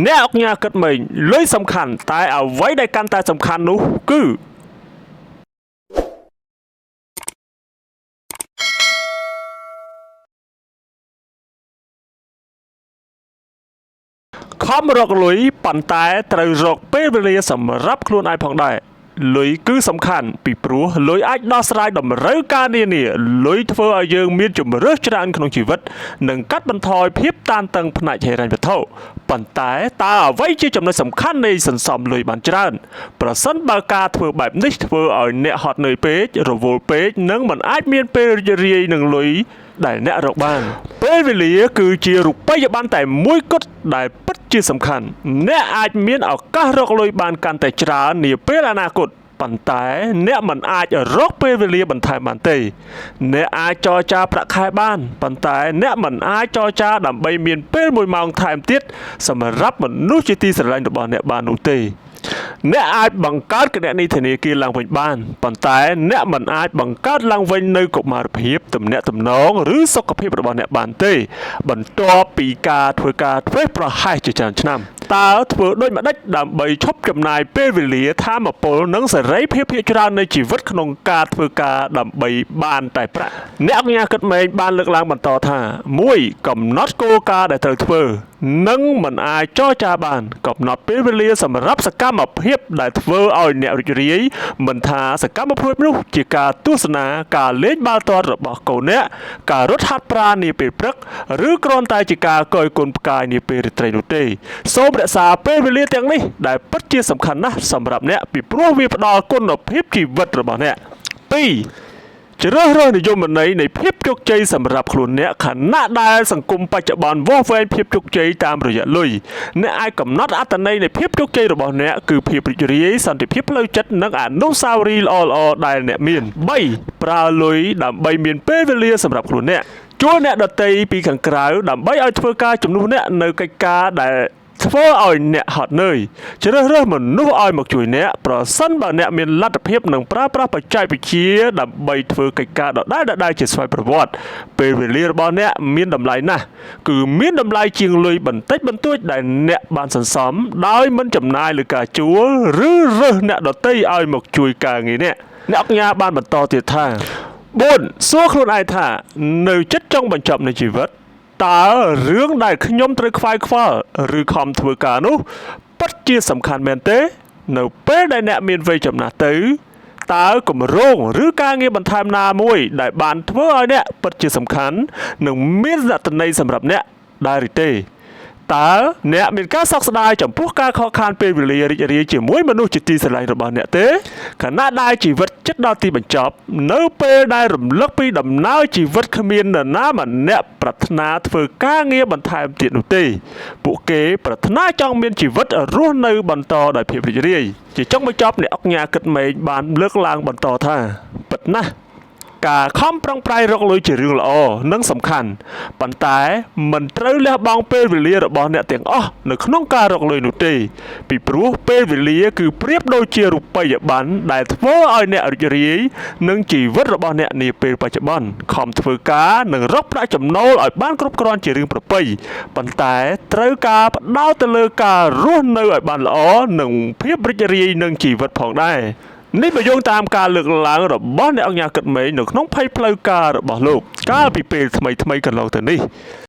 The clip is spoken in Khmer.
អ្នកអុកញ៉ាគិតមិញលុយសំខាន់តែអ្វីដែលកាន់តែសំខាន់នោះគឺខំរកលុយប៉ុន្តែត្រូវរកពេលវេលាសម្រាប់ខ្លួនឯងផងដែរលុយគឺសំខាន់ពីព្រោះលុយអាចដោះស្រាយតម្រូវការនានាលុយធ្វើឲ្យយើងមានជម្រើសច្រើនក្នុងជីវិតនិងកាត់បន្ថយភាពតានតឹងផ្នែកហិរញ្ញវត្ថុប៉ុន្តែតើអ្វីជាចំណុចសំខាន់នៃសន្សំលុយបានច្រើនប្រសិនបើការធ្វើបែបនេះធ្វើឲ្យអ្នកហត់នឿយពេករវល់ពេកនិងមិនអាចមានពេលរីករាយនឹងលុយដែលអ្នករកបានពេលវេលាគឺជារូបិយប័ណ្ណតែមួយគត់ដែលពិតជាសំខាន់អ្នកអាចមានឱកាសរកលុយបានកាន់តែច្រើននាពេលអនាគតប៉ុន្តែអ្នកមិនអាចរកពេលវេលាបន្ថែមបានទេអ្នកអាចចរចាប្រាក់ខែបានប៉ុន្តែអ្នកមិនអាចចរចាដើម្បីមានពេល1ម៉ោងថែមទៀតសម្រាប់មនុស្សជាទីស្រឡាញ់របស់អ្នកបាននោះទេអ្នកអាចបង្កើតគណនីធនាគារឡើងវិញបានប៉ុន្តែអ្នកមិនអាចបង្កើតឡើងវិញនៅកុមារភាពទំនាក់ទំនងឬសុខភាពរបស់អ្នកបានទេបន្ទាប់ពីការធ្វើការធ្វេសប្រហែសជាច្រើនឆ្នាំតើធ្វើដូចម្ដេចដើម្បីឈប់ចំណាយពេលវេលាថាមពលនិងសេរីភាពភាគច្រើននៃជីវិតក្នុងការធ្វើការដើម្បីបានតែប្រាក់អ្នកអញ្ញាគិតម៉េងបានលើកឡើងបន្តថា1កំណត់គោលការណ៍ដែលត្រូវធ្វើនិងមិនអាចចរចាបានកំណត់ពេលវេលាសម្រាប់សកម្មភាពដែលធ្វើឲ្យអ្នករីករាយមិនថាសកម្មភាពនោះជាការទស្សនាការលេងបាល់ទាត់របស់កូនអ្នកការរត់ហាត់ប្រាណនាពេលព្រឹកឬគ្រាន់តែជាការកយគុនផ្កាយនាពេលរាត្រីនោះទេសូមរក្សាពេលវេលាទាំងនេះដែលពិតជាសំខាន់ណាស់សម្រាប់អ្នកពីព្រោះវាផ្ដល់គុណភាពជីវិតរបស់អ្នក2ជ្រើសរើសនិយមន័យនៃភាពជោគជ័យសម្រាប់ខ្លួនអ្នកខណៈដែលសង្គមបច្ចុប្បន្នវាស់វែងភាពជោគជ័យតាមរយៈលុយអ្នកអាចកំណត់អត្ថន័យនៃភាពជោគជ័យរបស់អ្នកគឺភាពរីករាយសន្តិភាពផ្លូវចិត្តនិងអនុស្សាវរីយ៍ល្អៗដែលអ្នកមាន3ប្រើលុយដើម្បីមានពេលវេលាសម្រាប់ខ្លួនអ្នកជួលអ្នកដទៃពីខាងក្រៅដើម្បីឲ្យធ្វើការជំនួសអ្នកនៅកិច្ចការដែលធ្វើឲ្យអ្នកហត់នឿយជ្រើសរើសមនុស្សឲ្យមកជួយអ្នកប្រសិនបើអ្នកមានលទ្ធភាពនឹងប្រើប្រាស់បច្ចេកវិទ្យាដើម្បីធ្វើកិច្ចការដដែលជាស្វ័យប្រវត្តិពេលវេលារបស់អ្នកមានតម្លៃណាស់គឺមានតម្លៃជាងលុយបន្តិចបន្តួចដែលអ្នកបានសន្សំដោយមិនចំណាយលើការជួលឬរើសអ្នកដទៃឲ្យមកជួយការងារអ្នកអុកញ៉ាបានបន្តទៀតថា4សួរខ្លួនឯងថានៅចិត្តចុងបញ្ចប់នៃជីវិតតើរឿងដែលខ្ញុំត្រូវខ្វាយខ្វល់ឬខំធ្វើការនោះពិតជាសំខាន់មែនទេនៅពេលដែលអ្នកមានវ័យចំណាស់ទៅតើគម្រោងឬការងារបន្ថែមណាមួយដែលបានធ្វើឲ្យអ្នកពិតជាសំខាន់និងមានអត្ថន័យសម្រាប់អ្នកដែរឬទេតើអ្នកមានការសោកស្ដាយចំពោះការខកខានពេលវេលារីករាយជាមួយមនុស្សជាទីស្រឡាញ់របស់អ្នកទេខណៈដែលជីវិតជិតដល់ទីបញ្ចប់នៅពេលដែលរំលឹកពីដំណើរជីវិតគ្មាននរណាម្នាក់ប្រាថ្នាធ្វើការងារបន្ថែមទៀតនោះទេពួកគេប្រាថ្នាចង់មានជីវិតរស់នៅបន្តដោយភាពរីករាយជាចុងបញ្ចប់អ្នកអុកញ៉ាគិតម៉េងបានលើកឡើងបន្តថាពិតណាស់ការខំប្រឹងប្រែងរកលុយជារឿងល្អនិងសំខាន់ប៉ុន្តែមិនត្រូវលះបង់ពេលវេលារបស់អ្នកទាំងអស់នៅក្នុងការរកលុយនោះទេពីព្រោះពេលវេលាគឺប្រៀបដូចជារូបិយប័ណ្ណដែលធ្វើឲ្យអ្នករីករាយនឹងជីវិតរបស់អ្នកនាពេលបច្ចុប្បន្នខំធ្វើការនិងរកប្រាក់ចំណូលឲ្យបានគ្រប់គ្រាន់ជារឿងប្រពៃប៉ុន្តែត្រូវការផ្ដោតទៅលើការរស់នៅឲ្យបានល្អនិងភាពរីករាយនឹងជីវិតផងដែរនេះបើយោងតាមការលើកឡើងរបស់អ្នកអុកញ៉ាគិតម៉េងនៅក្នុងភ័យផ្លូវការរបស់លោកកាលពីពេលថ្មីកន្លងទៅនេះ